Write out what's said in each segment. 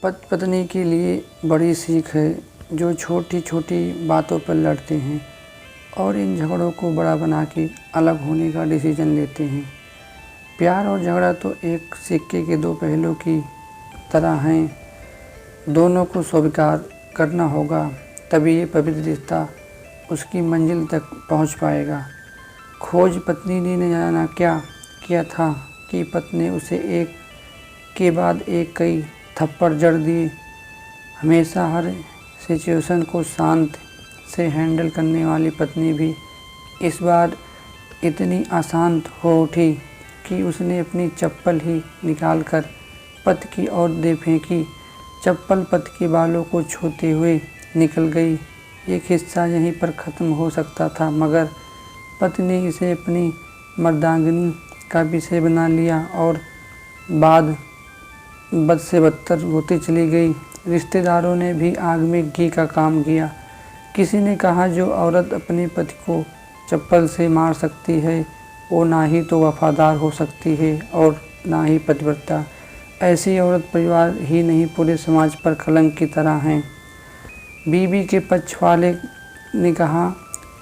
पति पत्नी के लिए बड़ी सीख है जो छोटी छोटी बातों पर लड़ते हैं और इन झगड़ों को बड़ा बना के अलग होने का डिसीजन लेते हैं। प्यार और झगड़ा तो एक सिक्के के दो पहलू की तरह हैं, दोनों को स्वीकार करना होगा, तभी ये पवित्र रिश्ता उसकी मंजिल तक पहुंच पाएगा। खोज पत्नी ने न जाना क्या किया था कि पत्नी उसे एक के बाद एक कई थप्पड़ जड़ दिए। हमेशा हर सिचुएशन को शांत से हैंडल करने वाली पत्नी भी इस बार इतनी अशांत हो उठी कि उसने अपनी चप्पल ही निकालकर पति की ओर दे फेंकी। चप्पल पति के बालों को छूते हुए निकल गई। ये किस्सा यहीं पर ख़त्म हो सकता था, मगर पति ने इसे अपनी मर्दांगनी का विषय बना लिया और बाद बद से बदतर होती चली गई। रिश्तेदारों ने भी आग में घी का काम किया। किसी ने कहा जो औरत अपने पति को चप्पल से मार सकती है वो ना ही तो वफादार हो सकती है और ना ही पतिव्रता। ऐसी औरत परिवार ही नहीं पूरे समाज पर कलंक की तरह हैं। बीवी के पक्ष वाले ने कहा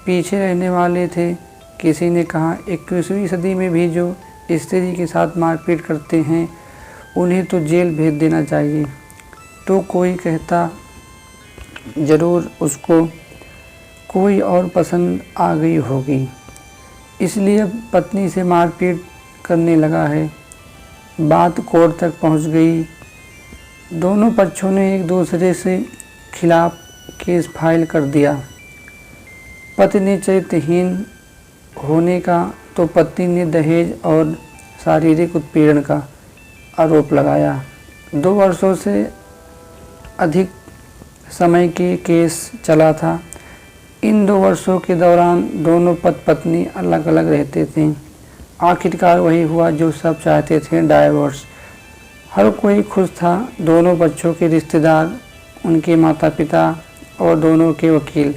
पीछे रहने वाले थे। किसी ने कहा 21वीं सदी में भी जो स्त्री के साथ मारपीट करते हैं उन्हें तो जेल भेज देना चाहिए। तो कोई कहता ज़रूर उसको कोई और पसंद आ गई होगी, इसलिए पत्नी से मारपीट करने लगा है। बात कोर्ट तक पहुंच गई। दोनों पक्षों ने एक दूसरे से खिलाफ केस फाइल कर दिया। पति ने चरित्रहीन होने का तो पत्नी ने दहेज और शारीरिक उत्पीड़न का आरोप लगाया। 2 वर्षों से अधिक समय के केस चला था। इन 2 वर्षों के दौरान दोनों पति पत्नी अलग अलग रहते थे। आखिरकार वही हुआ जो सब चाहते थे, डाइवोर्स। हर कोई खुश था, दोनों बच्चों के रिश्तेदार, उनके माता पिता और दोनों के वकील।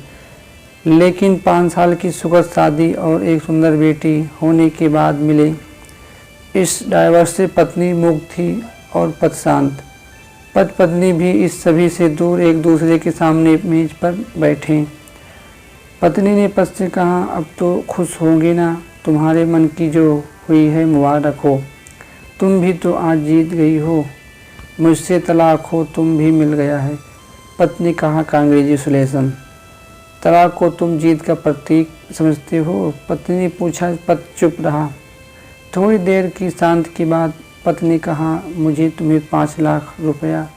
लेकिन 5 साल की सुखद शादी और एक सुंदर बेटी होने के बाद मिले इस डाइवोर्स से पत्नी मुक्त थी और पति शांत। पति पत्नी भी इस सभी से दूर एक दूसरे के सामने मेज पर बैठे। पत्नी ने पति से कहा अब तो खुश होंगे ना, तुम्हारे मन की जो हुई है मुबारक हो। तुम भी तो आज जीत गई हो, मुझसे तलाक हो तुम भी मिल गया है। पत्नी कहा कांग्रेचुलेसन। तलाक को तुम जीत का प्रतीक समझते हो? पत्नी ने पूछा। पति चुप रहा। थोड़ी देर की शांत के बाद पत्नी कहा मुझे तुम्हें 5 लाख रुपया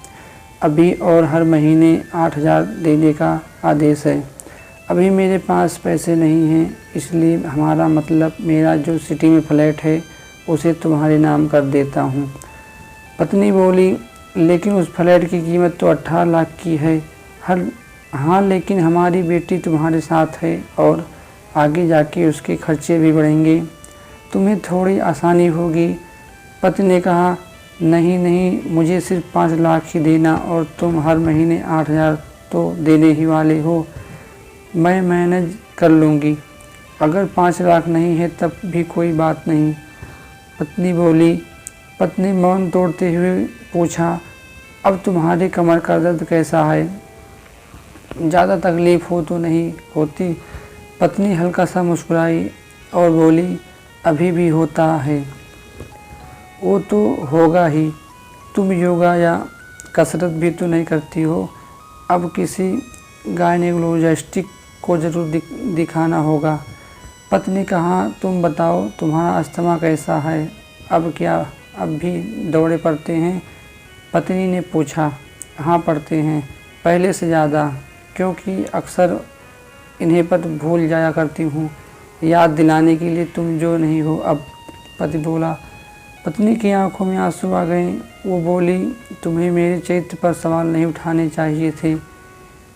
अभी और हर महीने 8,000 देने का आदेश है। अभी मेरे पास पैसे नहीं हैं, इसलिए हमारा मतलब मेरा जो सिटी में फ्लैट है उसे तुम्हारे नाम कर देता हूँ। पत्नी बोली लेकिन उस फ्लैट की कीमत तो 18 लाख की है। हाँ लेकिन हमारी बेटी तुम्हारे साथ है और आगे जाके उसके खर्चे भी बढ़ेंगे, तुम्हें थोड़ी आसानी होगी। पति ने कहा नहीं नहीं, मुझे सिर्फ 5 लाख ही देना और तुम हर महीने 8,000 तो देने ही वाले हो। मैं मैनेज कर लूँगी। अगर 5 लाख नहीं है तब भी कोई बात नहीं, पत्नी बोली। पत्नी मौन तोड़ते हुए पूछा अब तुम्हारे कमर का दर्द कैसा है? ज़्यादा तकलीफ़ हो तो नहीं होती? पत्नी हल्का सा मुस्कुराई और बोली अभी भी होता है। वो तो होगा ही, तुम योगा या कसरत भी तो नहीं करती हो। अब किसी गायनेकोलॉजिस्ट को ज़रूर दिखाना होगा। पत्नी कहा तुम बताओ तुम्हारा अस्थमा कैसा है? अब क्या अब भी दौरे पड़ते हैं? पत्नी ने पूछा। हाँ पड़ते हैं, पहले से ज़्यादा, क्योंकि अक्सर इन्हें पर भूल जाया करती हूँ, याद दिलाने के लिए तुम जो नहीं हो अब। पति बोला। पत्नी की आंखों में आंसू आ गए। वो बोली तुम्हें मेरे चरित्र पर सवाल नहीं उठाने चाहिए थे,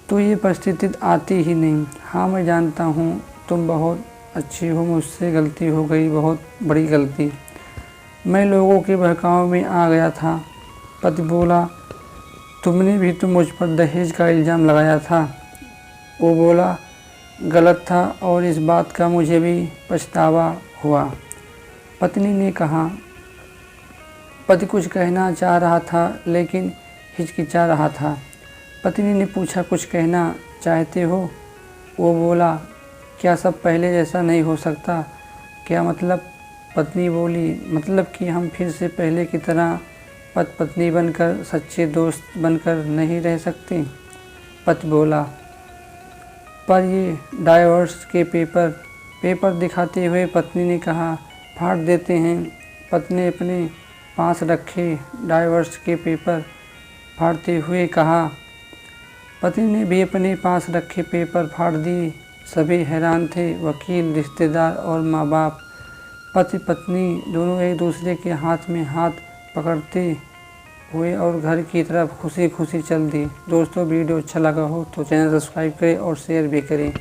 तो ये परिस्थिति आती ही नहीं। हाँ मैं जानता हूँ तुम बहुत अच्छी हो, मुझसे गलती हो गई, बहुत बड़ी गलती। मैं लोगों के बहकाव में आ गया था। पति बोला तुमने भी तो मुझ पर दहेज का इल्ज़ाम लगाया था। वो बोला गलत था और इस बात का मुझे भी पछतावा हुआ। पत्नी ने कहा। पति कुछ कहना चाह रहा था लेकिन हिचकिचा रहा था। पत्नी ने पूछा, कुछ कहना चाहते हो? वो बोला, क्या सब पहले जैसा नहीं हो सकता? क्या मतलब? पत्नी बोली, मतलब कि हम फिर से पहले की तरह पति पत्नी बनकर, सच्चे दोस्त बनकर नहीं रह सकते? पति बोला, पर ये डाइवोर्स के पेपर दिखाते हुए पत्नी ने कहा, फाड़ देते हैं। पति ने अपने पास रखे डाइवोर्स के पेपर फाड़ते हुए कहा। पति ने भी अपने पास रखे पेपर फाड़ दिए। सभी हैरान थे, वकील, रिश्तेदार और माँ बाप। पति पत्नी दोनों एक दूसरे के हाथ में हाथ पकड़ते हुए और घर की तरफ खुशी खुशी चल दी। दोस्तों, वीडियो अच्छा लगा हो तो चैनल सब्सक्राइब करें और शेयर भी करें।